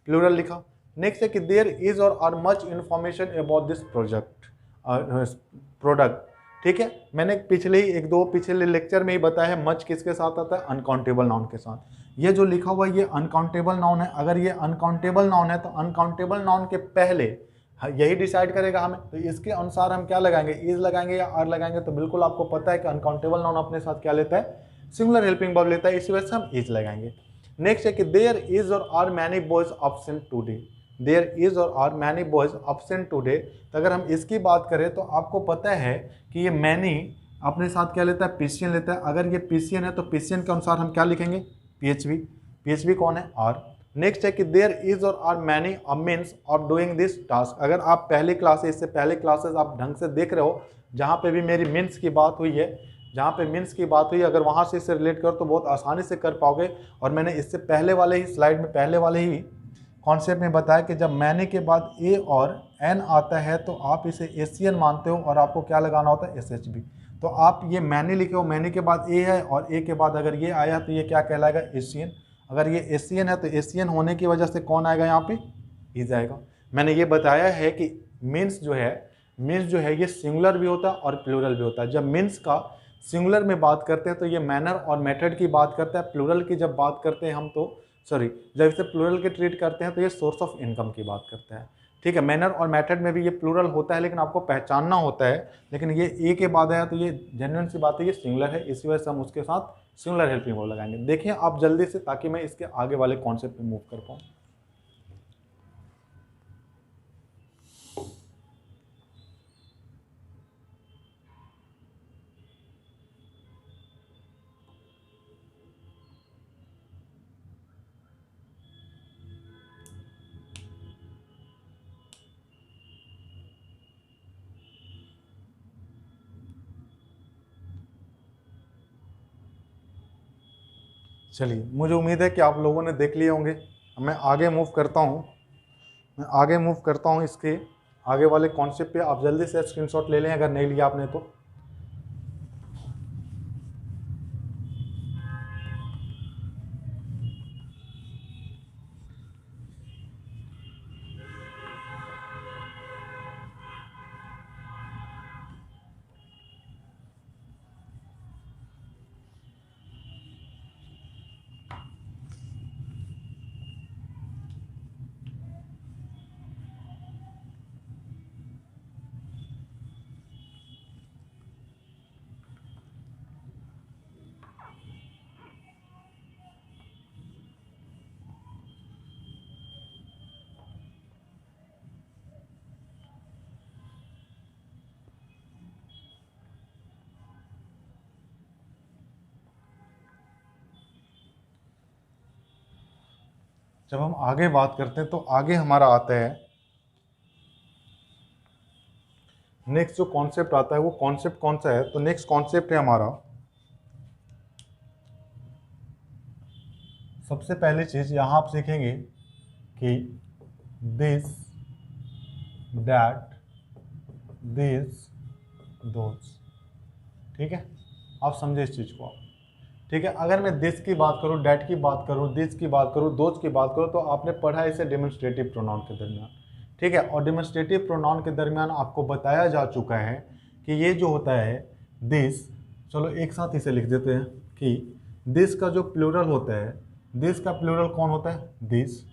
प्लूरल लिखा। नेक्स्ट है कि देयर इज और are much information about this product. ठीक है, मैंने पिछले ही पिछले लेक्चर में ही बताया है मच किसके साथ आता है? अनकाउंटेबल नाउन के साथ। ये जो लिखा हुआ ये अनकाउंटेबल नाउन है। अगर ये अनकाउंटेबल नाउन है तो अनकाउंटेबल नाउन के पहले यही डिसाइड करेगा हमें, तो इसके अनुसार हम क्या लगाएंगे? इज लगाएंगे या आर लगाएंगे? तो बिल्कुल आपको पता है कि अनकाउंटेबल नाउन अपने साथ क्या लेता है? सिंगुलर हेल्पिंग वर्ब लेता है, इसी वजह से हम इज लगाएंगे। नेक्स्ट है कि देयर इज और are many boys absent today. There is और are many boys absent today. तो अगर हम इसकी बात करें तो आपको पता है कि ये मैनी अपने साथ क्या लेता है? पीसीएन लेता है। अगर ये पीसीएन है तो पीसीएन के अनुसार हम क्या लिखेंगे? पीएचवी। पीएचवी कौन है? आर। नेक्स्ट है कि देयर इज और are many a means of doing this task. अगर आप पहले क्लासेस, इससे पहले क्लासेस आप ढंग से देख रहे हो, जहाँ पे भी मेरी मीन्स की बात हुई है, जहाँ पे मीन्स की बात हुई, अगर वहाँ से इससे रिलेट करो तो बहुत आसानी से कर पाओगे। और मैंने इससे पहले वाले ही स्लाइड में, पहले वाले ही कॉन्सेप्ट में बताया कि जब मैंने के बाद ए और एन आता है तो आप इसे एसियन मानते हो और आपको क्या लगाना होता है? एसएचबी। तो आप ये मैंने लिखे हो, मैंने के बाद ए है और ए के बाद अगर ये आया तो ये क्या कहलाएगा? एशियन। अगर ये एशियन है तो एशियन होने की वजह से कौन आएगा यहाँ पे? इज आएगा। मैंने ये बताया है कि मीन्स जो है ये सिंगुलर भी होता है और प्लूरल भी होता है। जब मीन्स का सिंगुलर में बात करते हैं तो ये मैनर और मेथड की बात करता है। प्लूरल की जब बात करते हैं हम तो जब इसे प्लूरल के ट्रीट करते हैं तो ये सोर्स ऑफ इनकम की बात करता है। ठीक है, मैनर और मेथड में भी ये प्लूरल होता है, लेकिन आपको पहचानना होता है। लेकिन ये ए के बाद आया तो ये जेन्युइन सी बात है, ये सिंगुलर है, इसी वजह से हम उसके साथ सिंगुलर हेल्पिंग वर्ब लगाएंगे। देखिए आप जल्दी से, ताकि मैं इसके आगे वाले कॉन्सेप्ट पे मूव कर पाऊँ। चलिए, मुझे उम्मीद है कि आप लोगों ने देख लिए होंगे। मैं आगे मूव करता हूँ इसके आगे वाले कॉन्सेप्ट पे। आप जल्दी से स्क्रीनशॉट ले लें अगर नहीं लिया आपने तो। जब हम आगे बात करते हैं तो आगे हमारा आता है, नेक्स्ट जो कॉन्सेप्ट आता है वो कॉन्सेप्ट कौन सा है, तो नेक्स्ट कॉन्सेप्ट है हमारा, सबसे पहली चीज यहां आप सीखेंगे कि दिस, दैट, दिस, दोस। ठीक है, आप समझे इस चीज को आप। ठीक है, अगर मैं दिस की बात करूं, डैट की बात करूं, दिस की बात करूं, दोज की बात करूं, तो आपने पढ़ा इसे डेमोन्स्ट्रेटिव प्रोनाउन के दरमियान। ठीक है, और डेमोन्स्ट्रेटिव प्रोनाउन के दरमियान आपको बताया जा चुका है कि ये जो होता है दिस, चलो एक साथ इसे लिख देते हैं कि दिस का जो प्लूरल होता है, दिस का प्लूरल कौन होता है, दिस,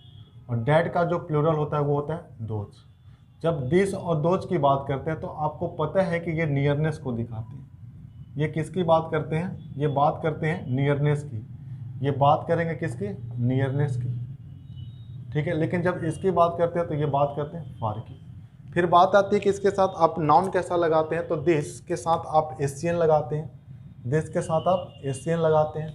और डैट का जो प्लूरल होता है वो होता है दोज। जब दिस और दोज की बात करते हैं तो आपको पता है कि ये नियरनेस को दिखाते हैं। ये किसकी बात करते हैं, ये बात करते हैं नियरनेस की, ये बात करेंगे किसकी, नियरनेस की। ठीक है, लेकिन जब इसकी बात करते हैं तो ये बात करते हैं फार की। फिर बात आती है कि इसके साथ आप नाउन कैसा लगाते हैं, तो दिस के साथ आप एशियन लगाते हैं, दिस के साथ आप एशियन लगाते हैं,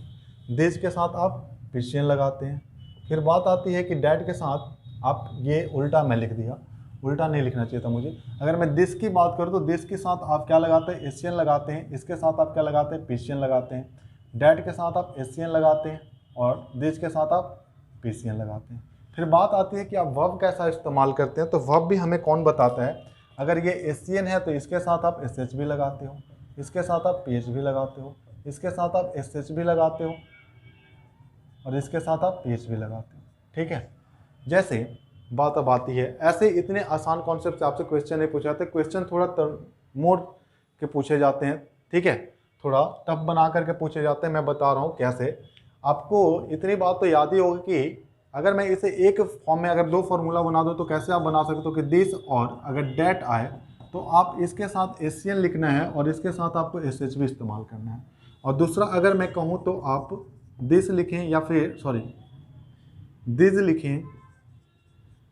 दिस के साथ आप पेशियन लगाते हैं। फिर बात आती है कि डैट के साथ आप, ये उल्टा मैं लिख दिया, उल्टा नहीं लिखना चाहिए था मुझे। अगर मैं दिस की बात करूँ तो दिस के साथ आप क्या लगाते हैं, एशियन लगाते हैं, इसके साथ आप क्या लगाते हैं, पेशियन लगाते हैं, डैट के साथ आप एशियन लगाते हैं, और दिस के साथ आप पेशियन लगाते हैं। फिर बात आती है कि आप वर्ब कैसा इस्तेमाल करते हैं, तो वर्ब भी हमें कौन बताता है। अगर ये एशियन है तो इसके साथ आप एस एच भी लगाते हो, इसके साथ आप पी एच भी लगाते हो, इसके साथ आप एस एच भी लगाते हो, और इसके साथ आप पी एच भी लगाते हो। ठीक है, जैसे बात अब आती है, ऐसे इतने आसान कॉन्सेप्ट से आपसे क्वेश्चन नहीं पूछे जाते, क्वेश्चन थोड़ा मोड़ के पूछे जाते हैं। ठीक है, थोड़ा टफ बना करके पूछे जाते हैं। मैं बता रहा हूँ कैसे। आपको इतनी बात तो याद ही होगी कि अगर मैं इसे एक फॉर्म में अगर दो फार्मूला बना दूँ तो कैसे आप बना सकते हो कि दिस, और अगर डैट आए तो आप इसके साथ एशियन लिखना है और इसके साथ आपको एस एच भी इस्तेमाल करना है। और दूसरा अगर मैं कहूँ तो आप दिस लिखें या फिर दिस लिखें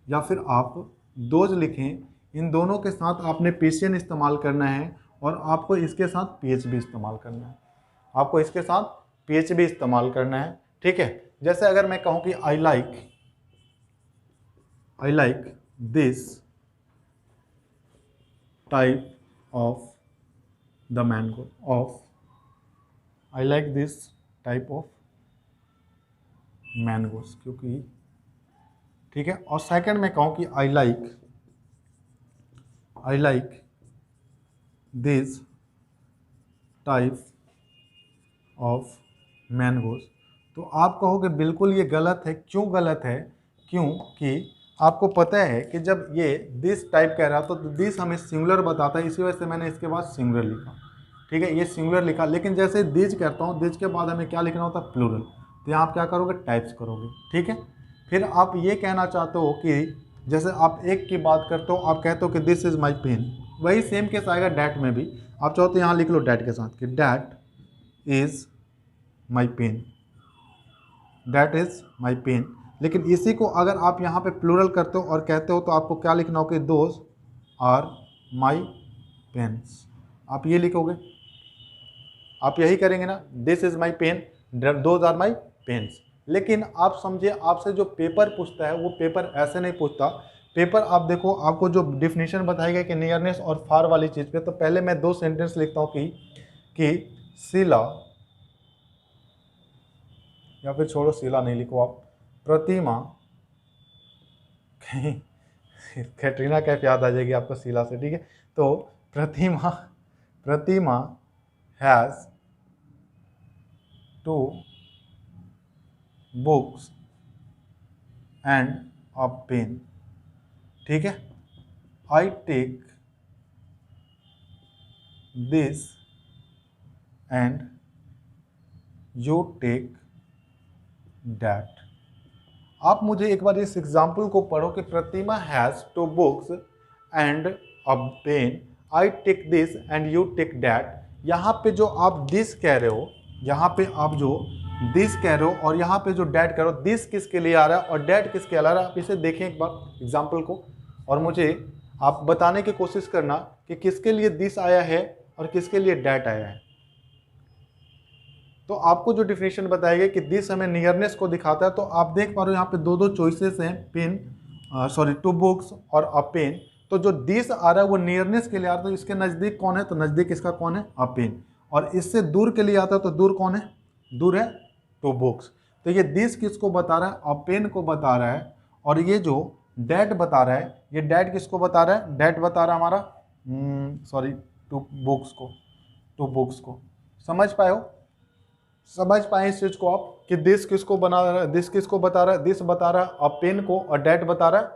या फिर आप दोज लिखें, इन दोनों के साथ आपने पेशियन इस्तेमाल करना है और आपको इसके साथ पीएच भी इस्तेमाल करना है, आपको इसके साथ पीएच भी इस्तेमाल करना है। ठीक है, जैसे अगर मैं कहूँ कि I like this type of the mango, I like this type of mangoes, क्योंकि ठीक है। और सेकंड में कहूँ कि I like this type of mangoes, तो आप कहोगे बिल्कुल ये गलत है। क्यों गलत है, क्योंकि आपको पता है कि जब ये दिस टाइप कह रहा तो दिस हमें सिंगुलर बताता है, इसी वजह से मैंने इसके बाद सिंगुलर लिखा। ठीक है, ये सिंगुलर लिखा, लेकिन जैसे दिस कहता हूँ, दिस के बाद हमें क्या लिखना होता है, प्लूरल। तो यहाँ आप क्या करोगे, टाइप्स करोगे। ठीक है, फिर आप ये कहना चाहते हो कि जैसे आप एक की बात करते हो, आप कहते हो कि दिस इज़ माई पेन, वही सेम केस आएगा डैट में भी। आप चाहो तो यहाँ लिख लो डैट के साथ कि that is my pen, that is my pen. लेकिन इसी को अगर आप यहाँ पे प्लूरल करते हो और कहते हो तो आपको क्या लिखना हो कि दोज आर माई पेन्स, आप ये लिखोगे, आप यही करेंगे ना, this is my pen, those are my pens. लेकिन आप समझिए, आपसे जो पेपर पूछता है वो पेपर ऐसे नहीं पूछता। पेपर आप देखो, आपको जो डिफिनीशन बताई गई कि नियरनेस और फार वाली चीज़ पे, तो पहले मैं दो सेंटेंस लिखता हूँ कि शीला, या फिर छोड़ो शीला नहीं लिखो आप, प्रतिमा, कैटरीना कैफ याद आ जाएगी आपको शीला से। ठीक है, तो Pratima has 2 books and a pen. ठीक है, I take this and you take that. आप मुझे एक बार इस एग्जाम्पल को पढ़ो कि Pratima has 2 books and a pen, I take this and you take that. यहाँ पे जो आप दिस कह रहे हो, यहाँ पे आप जो दिस कह रहे हो और यहाँ पे जो डैट कह रहे हो, दिस किसके लिए आ रहा है और डैट किसके लिए आ रहा है, आप इसे देखें एक बार एग्जाम्पल को, और मुझे आप बताने की कोशिश करना कि किसके लिए दिस आया है और किसके लिए डैट आया है। तो आपको जो डिफिनेशन बताएगा कि दिस हमें नियरनेस को दिखाता है। तो आप देख पा रहे हो यहाँ पे दो दो चॉइसेस हैं, पेन सॉरी 2 बुक्स और अ पेन। तो जो दिस आ रहा है वो नियरनेस के लिए आ रहा है, तो इसके नज़दीक कौन है, तो नज़दीक इसका कौन है, अ पेन। और इससे दूर के लिए आता है, तो दूर कौन है, दूर है 2 बुक्स। तो ये दिस किसको बता रहा है, अ पेन को बता रहा है। और ये जो डैट बता रहा है, ये डैट किसको बता रहा है, डैट बता रहा है हमारा सॉरी 2 बुक्स को, 2 बुक्स को। समझ पाए हो, समझ पाए इस चीज को आप कि दिस किसको बना रहा है, दिस किसको बता रहा है, दिस बता रहा है अ पेन को और डैट बता रहा है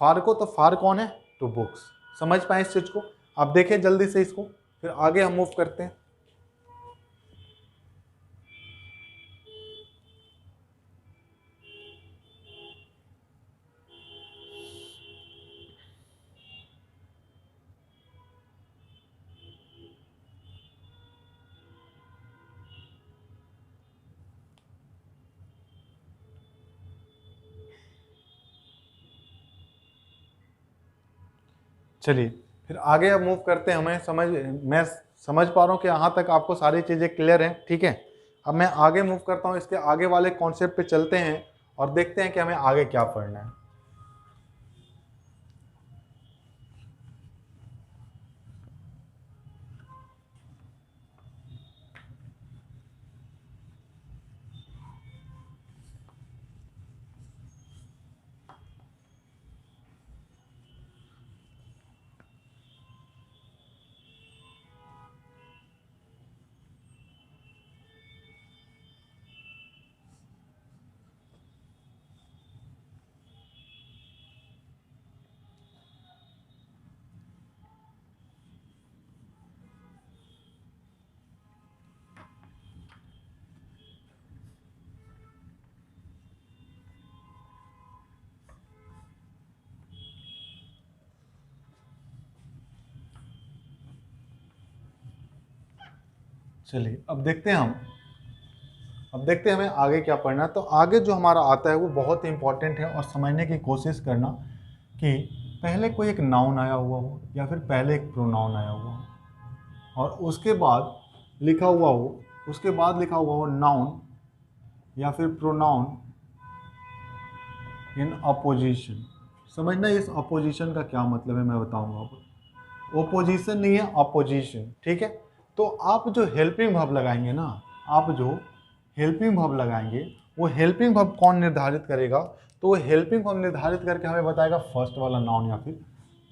फार को। तो फार कौन है, 2 बुक्स। समझ पाए इस चीज को, आप देखें जल्दी से इसको, फिर आगे हम मूव करते हैं। चलिए फिर आगे अब मूव करते हैं। मैं समझ पा रहा हूँ कि यहाँ तक आपको सारी चीज़ें क्लियर हैं, ठीक है। अब मैं आगे मूव करता हूँ, इसके आगे वाले कॉन्सेप्ट पे चलते हैं और देखते हैं कि हमें आगे क्या पढ़ना है। चलिए अब देखते हैं हमें आगे क्या पढ़ना है। तो आगे जो हमारा आता है वो बहुत ही इंपॉर्टेंट है, और समझने की कोशिश करना कि पहले कोई एक नाउन आया हुआ हो या फिर पहले एक प्रोनाउन आया हुआ हो और उसके बाद लिखा हुआ हो नाउन या फिर प्रोनाउन इन अपोजिशन। समझना इस अपोजिशन का क्या मतलब है, मैं बताऊंगा आपको। ओपोजिशन नहीं है, अपोजिशन, ठीक है। तो आप जो हेल्पिंग वर्ब लगाएंगे ना, आप जो हेल्पिंग वर्ब लगाएंगे, वो हेल्पिंग वर्ब कौन निर्धारित करेगा, तो वो हेल्पिंग वर्ब निर्धारित करके हमें बताएगा फर्स्ट वाला नाउन या फिर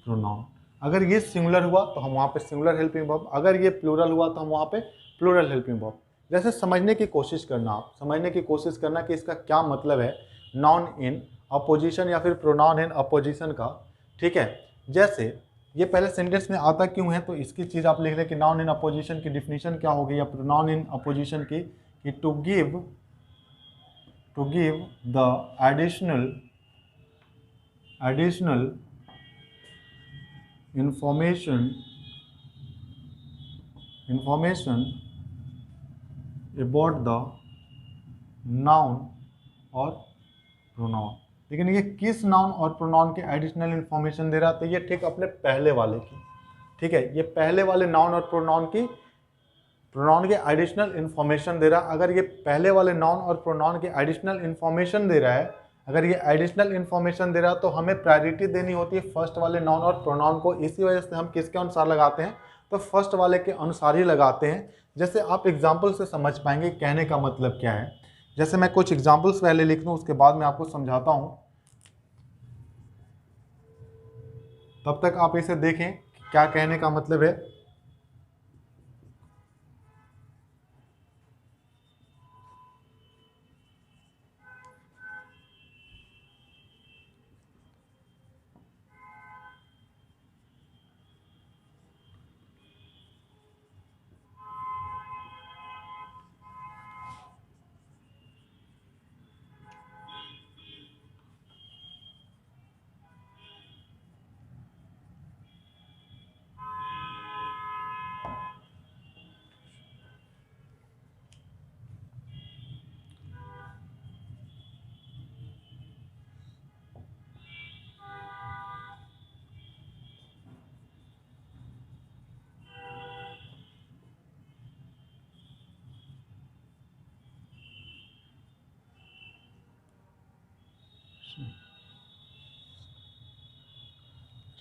प्रोनाउन। अगर ये सिंगुलर हुआ तो हम वहाँ पे सिंगुलर हेल्पिंग वर्ब, अगर ये प्लूरल हुआ तो हम वहाँ पे प्लूरल हेल्पिंग वर्ब। जैसे समझने की कोशिश करना, आप समझने की कोशिश करना कि इसका क्या मतलब है नाउन इन अपोजिशन या फिर प्रोनाउन इन अपोजिशन का, ठीक है। जैसे ये पहले सेंटेंस में आता क्यों है, तो इसकी चीज़ आप लिख रहे कि नाउन इन अपोजिशन की डिफिनीशन क्या होगी या प्रोनाउन इन अपोजिशन की, कि to give the additional information about the noun और प्रोनाउन। लेकिन ये किस नाउन और प्रोनाउन के एडिशनल इंफॉर्मेशन दे रहा है, तो ये ठीक अपने पहले वाले की, ठीक है। ये पहले वाले नाउन और प्रोनाउन के एडिशनल इंफॉर्मेशन दे रहा है। अगर ये पहले वाले नाउन और प्रोनाउन के एडिशनल इंफॉर्मेशन दे रहा है, अगर ये एडिशनल इंफॉर्मेशन दे रहा है, तो हमें प्रायोरिटी देनी होती है फर्स्ट वाले नाउन और प्रोनाउन को। इसी वजह से हम किसके अनुसार लगाते हैं, तो फर्स्ट वाले के अनुसार ही लगाते हैं। जैसे आप एग्जाम्पल से समझ पाएंगे कहने का मतलब क्या है। जैसे मैं कुछ एग्जाम्पल्स पहले लिख लूँ, उसके बाद मैं आपको समझाता हूँ, तब तक आप इसे देखें क्या कहने का मतलब है।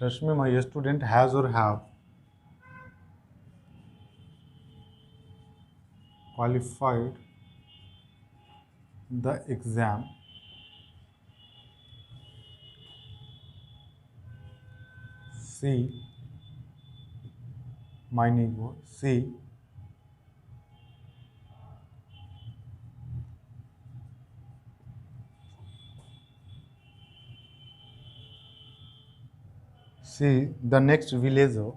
Rashmi, my student, has or have qualified the exam C, my neighbor, C the next villager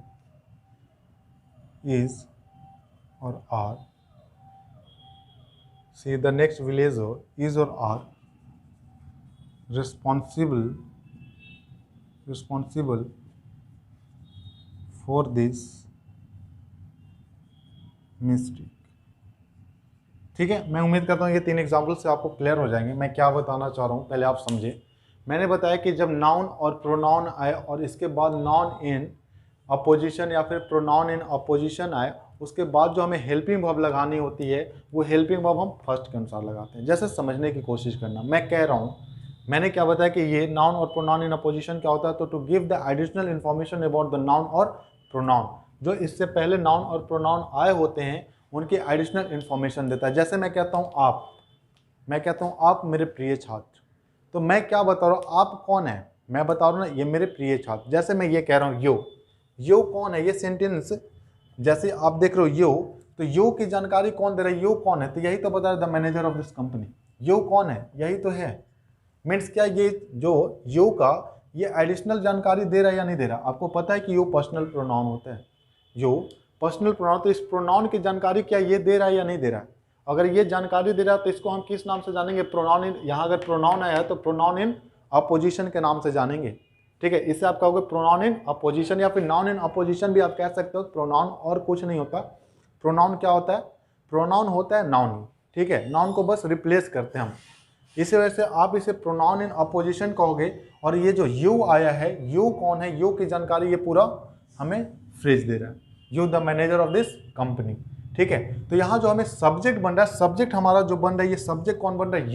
is or are. See, the next villager is or are responsible for this mistake. ठीक है, मैं उम्मीद करता हूँ ये 3 एग्जाम्पल से आपको clear हो जाएंगे मैं क्या बताना चाह रहा हूँ। पहले आप समझे, मैंने बताया कि जब नाउन और प्रोनाउन आए और इसके बाद नाउन इन अपोजिशन या फिर प्रोनाउन इन अपोजिशन आए, उसके बाद जो हमें हेल्पिंग वर्ब लगानी होती है वो हेल्पिंग वर्ब हम फर्स्ट के अनुसार लगाते हैं। जैसे समझने की कोशिश करना, मैं कह रहा हूँ, मैंने क्या बताया कि ये नाउन और प्रोनाउन इन अपोजिशन क्या होता है, तो to give the additional information about the noun और प्रोनाउन, जो इससे पहले नाउन और प्रोनाउन आए होते हैं उनकी एडिशनल इन्फॉर्मेशन देता है। जैसे मैं कहता हूँ आप मेरे प्रिय छात्र, तो मैं क्या बता रहा हूँ, आप कौन है, मैं बता रहा हूँ ना ये मेरे प्रिय छात्र। जैसे मैं ये कह रहा हूँ यो कौन है, ये सेंटेंस जैसे आप देख रहे हो यो, तो यो की जानकारी कौन दे रहा है, यो कौन है, तो यही तो बता रहा है the manager of this company. यो कौन है, यही तो है। मीन्स क्या, ये जो यो का ये एडिशनल जानकारी दे रहा है या नहीं दे रहा। आपको पता है कि यो पर्सनल प्रोनाउन होता है, यो पर्सनल प्रोनाउन, तो इस प्रोनाउन की जानकारी क्या ये दे रहा है या नहीं दे रहा है। अगर ये जानकारी दे रहा है तो इसको हम किस नाम से जानेंगे, प्रोनाउन इन, यहाँ अगर प्रोनाउन आया है तो प्रोनाउन इन अपोजिशन के नाम से जानेंगे। ठीक है, इससे आप कहोगे प्रोनाउन इन अपोजिशन या फिर नाउन इन अपोजिशन भी आप कह सकते हो। प्रोनाउन और कुछ नहीं होता, प्रोनाउन क्या होता है, प्रोनाउन होता है नाउन। ठीक है, नाउन को बस रिप्लेस करते हैं हम, इसी वजह से आप इसे प्रोनाउन इन अपोजिशन कहोगे। और ये जो यू आया है, यू कौन है, यू की जानकारी ये पूरा हमें फ्रेज दे रहा है, you the manager of this company. ठीक है, तो यहाँ जो हमें सब्जेक्ट बन रहा है, सब्जेक्ट हमारा जो बन रहा है, ये सब्जेक्ट कौन बन रहा है,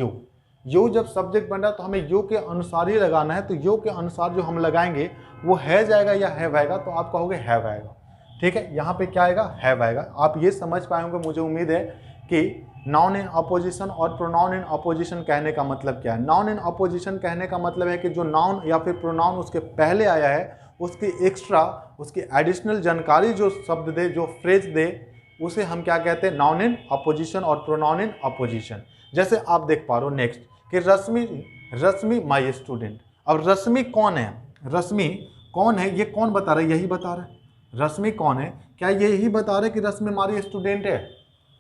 यू जब सब्जेक्ट बन रहा है तो हमें यू के अनुसार ही लगाना है। तो यू के अनुसार जो हम लगाएंगे वो है जाएगा या हैव आएगा, तो आप कहोगे हैव आएगा। ठीक है, यहाँ पे क्या आएगा, हैव आएगा। आप ये समझ पाए होंगे, मुझे उम्मीद है कि नाउन इन अपोजिशन और प्रोनाउन इन अपोजिशन कहने का मतलब क्या है। नाउन इन अपोजिशन कहने का मतलब है कि जो नाउन या फिर प्रोनाउन उसके पहले आया है उसकी एक्स्ट्रा, उसकी एडिशनल जानकारी जो शब्द दे, जो फ्रेज दे, उसे हम क्या कहते हैं, नाउन इन अपोजिशन और प्रोनाउन इन अपोजिशन। जैसे आप देख पा रहे हो नेक्स्ट कि रश्मि माय स्टूडेंट। अब रश्मि कौन है, रश्मि कौन है, ये कौन बता रहा है, यही बता रहा है। रश्मि कौन है, क्या यही बता रहा है कि रश्मि हमारी स्टूडेंट है।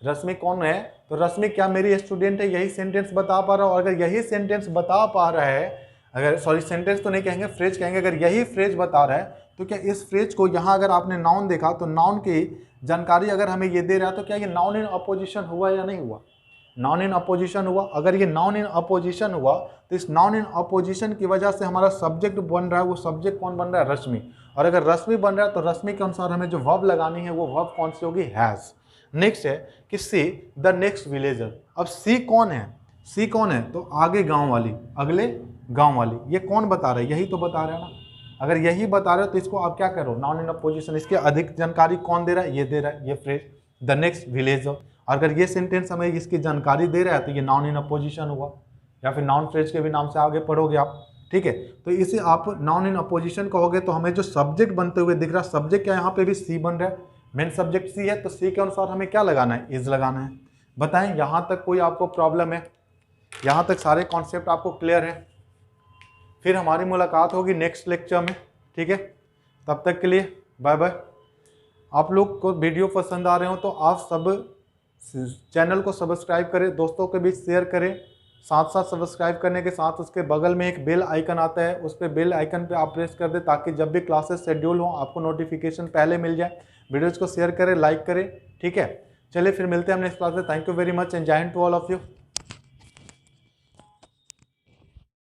रश्मि कौन है, तो रश्मि क्या मेरी स्टूडेंट है, यही सेंटेंस बता पा रहा हूँ। अगर यही सेंटेंस बता पा रहा है, अगर सॉरी सेंटेंस तो नहीं कहेंगे, फ्रेज कहेंगे, अगर यही फ्रेज बता रहा है तो क्या इस फ्रेज को यहाँ अगर आपने नाउन देखा तो नाउन की जानकारी अगर हमें ये दे रहा है तो क्या ये नाउन इन अपोजिशन हुआ या नहीं हुआ, नाउन इन अपोजिशन हुआ। अगर ये नाउन इन अपोजिशन हुआ तो इस नाउन इन अपोजिशन की वजह से हमारा सब्जेक्ट बन रहा है, वो सब्जेक्ट कौन बन रहा है, रश्मि। और अगर रश्मि बन रहा है तो रश्मि के अनुसार हमें जो वर्ब लगानी है वो वर्ब कौन सी होगी, हैज। नेक्स्ट है कि सी द नेक्स्ट विलेजर। अब सी कौन है, सी कौन है, तो आगे गांव वाली, अगले गांव वाली। ये कौन बता रहा है, यही तो बता रहा है ना। अगर यही बता रहे हो तो इसको आप क्या करो, नाउन इन अपोजिशन। इसके अधिक जानकारी कौन दे रहा है, ये दे रहा है, ये फ्रेज द नेक्स्ट विलेजर। अगर ये सेंटेंस हमें इसकी जानकारी दे रहा है तो ये नाउन इन अपोजिशन हुआ, या फिर नाउन फ्रेज के भी नाम से आगे पढ़ोगे आप। ठीक है, तो इसे आप नाउन इन अपोजिशन कहोगे तो हमें जो सब्जेक्ट बनते हुए दिख रहा है, सब्जेक्ट क्या यहाँ पे भी सी बन रहा है, मेन सब्जेक्ट सी है, तो सी के अनुसार हमें क्या लगाना है, इज लगाना है। बताएं यहाँ तक कोई आपको प्रॉब्लम है, यहाँ तक सारे कॉन्सेप्ट आपको क्लियर है। फिर हमारी मुलाकात होगी नेक्स्ट लेक्चर में। ठीक है, तब तक के लिए बाय बाय। आप लोग को वीडियो पसंद आ रहे हो तो आप सब चैनल को सब्सक्राइब करें, दोस्तों के बीच शेयर करें। साथ साथ सब्सक्राइब करने के साथ उसके बगल में एक बेल आइकन आता है, उस पर बेल आइकन पे आप प्रेस कर दें ताकि जब भी क्लासेस शेड्यूल हो आपको नोटिफिकेशन पहले मिल जाए। वीडियोज़ को शेयर करें, लाइक करें। ठीक है, चलिए फिर मिलते हैं हम नेक्स्ट क्लास में। Thank you very much and Jai Hind to all of you.